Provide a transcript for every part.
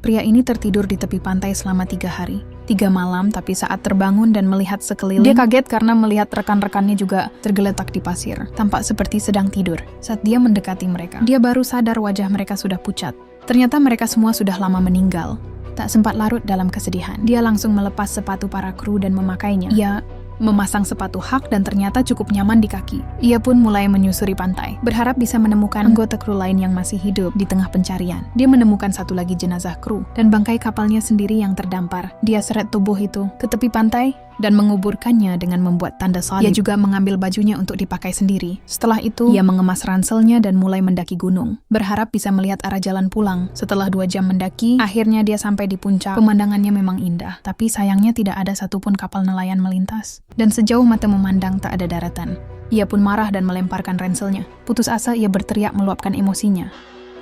Pria ini tertidur di tepi pantai selama 3 hari, 3 malam, tapi saat terbangun dan melihat sekeliling, dia kaget karena melihat rekan-rekannya juga tergeletak di pasir, tampak seperti sedang tidur. Saat dia mendekati mereka, dia baru sadar wajah mereka sudah pucat. Ternyata mereka semua sudah lama meninggal. Tak sempat larut dalam kesedihan, dia langsung melepas sepatu para kru dan memakainya. Ia memasang sepatu hak dan ternyata cukup nyaman di kaki. Ia pun mulai menyusuri pantai, berharap bisa menemukan anggota kru lain yang masih hidup di tengah pencarian. Dia menemukan satu lagi jenazah kru dan bangkai kapalnya sendiri yang terdampar. Dia seret tubuh itu ke tepi pantai dan menguburkannya dengan membuat tanda salib. Ia juga mengambil bajunya untuk dipakai sendiri. Setelah itu, ia mengemas ranselnya dan mulai mendaki gunung, berharap bisa melihat arah jalan pulang. Setelah 2 jam mendaki, akhirnya dia sampai di puncak. Pemandangannya memang indah, tapi sayangnya tidak ada satupun kapal nelayan melintas. Dan sejauh mata memandang tak ada daratan. Ia pun marah dan melemparkan ranselnya. Putus asa, ia berteriak meluapkan emosinya.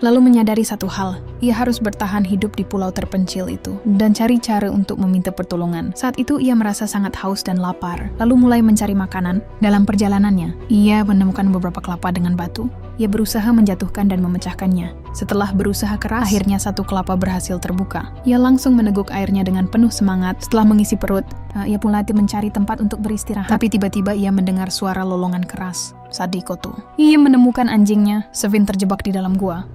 Lalu menyadari satu hal, ia harus bertahan hidup di pulau terpencil itu dan cari cara untuk meminta pertolongan. Saat itu ia merasa sangat haus dan lapar, lalu mulai mencari makanan. Dalam perjalanannya, ia menemukan beberapa kelapa dengan batu. Ia berusaha menjatuhkan dan memecahkannya. Setelah berusaha keras, akhirnya satu kelapa berhasil terbuka. Ia langsung meneguk airnya dengan penuh semangat. Setelah mengisi perut, ia mulai mencari tempat untuk beristirahat. Tapi tiba-tiba ia mendengar suara lolongan keras. Sadikoto. Ia menemukan anjingnya, Sevin, terjebak di dalam gua.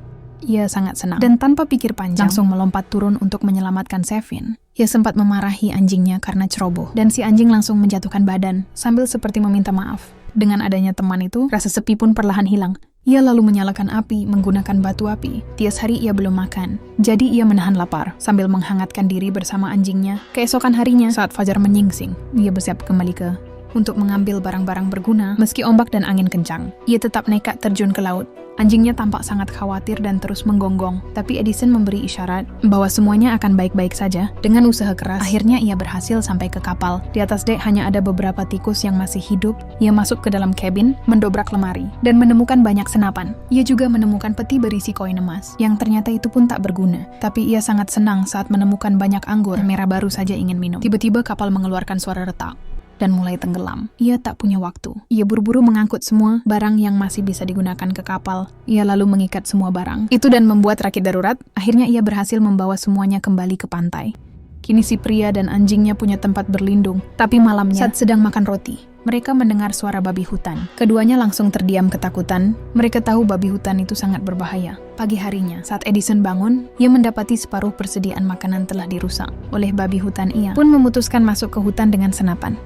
Ia sangat senang dan tanpa pikir panjang langsung melompat turun untuk menyelamatkan Sevin. Ia sempat memarahi anjingnya karena ceroboh dan si anjing langsung menjatuhkan badan sambil seperti meminta maaf. Dengan adanya teman itu, rasa sepi pun perlahan hilang. Ia lalu menyalakan api menggunakan batu api. Tiap hari ia belum makan, jadi ia menahan lapar sambil menghangatkan diri bersama anjingnya. Keesokan harinya, saat fajar menyingsing, ia bersiap kembali untuk mengambil barang-barang berguna. Meski ombak dan angin kencang, ia tetap nekat terjun ke laut. Anjingnya tampak sangat khawatir dan terus menggonggong, tapi Edison memberi isyarat bahwa semuanya akan baik-baik saja. Dengan usaha keras, akhirnya ia berhasil sampai ke kapal. Di atas dek hanya ada beberapa tikus yang masih hidup. Ia masuk ke dalam kabin, mendobrak lemari, dan menemukan banyak senapan. Ia juga menemukan peti berisi koin emas, yang ternyata itu pun tak berguna. Tapi ia sangat senang saat menemukan banyak anggur merah baru saja ingin minum. Tiba-tiba kapal mengeluarkan suara retak dan mulai tenggelam. Ia tak punya waktu. Ia buru-buru mengangkut semua barang yang masih bisa digunakan ke kapal. Ia lalu mengikat semua barang itu dan membuat rakit darurat. Akhirnya ia berhasil membawa semuanya kembali ke pantai. Kini si pria dan anjingnya punya tempat berlindung. Tapi malamnya, saat sedang makan roti, mereka mendengar suara babi hutan. Keduanya langsung terdiam ketakutan. Mereka tahu babi hutan itu sangat berbahaya. Pagi harinya, saat Edison bangun, ia mendapati separuh persediaan makanan telah dirusak oleh babi hutan. Ia pun memutuskan masuk ke hutan dengan senapan,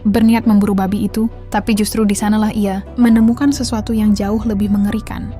berniat memburu babi itu, tapi justru di sanalah ia menemukan sesuatu yang jauh lebih mengerikan.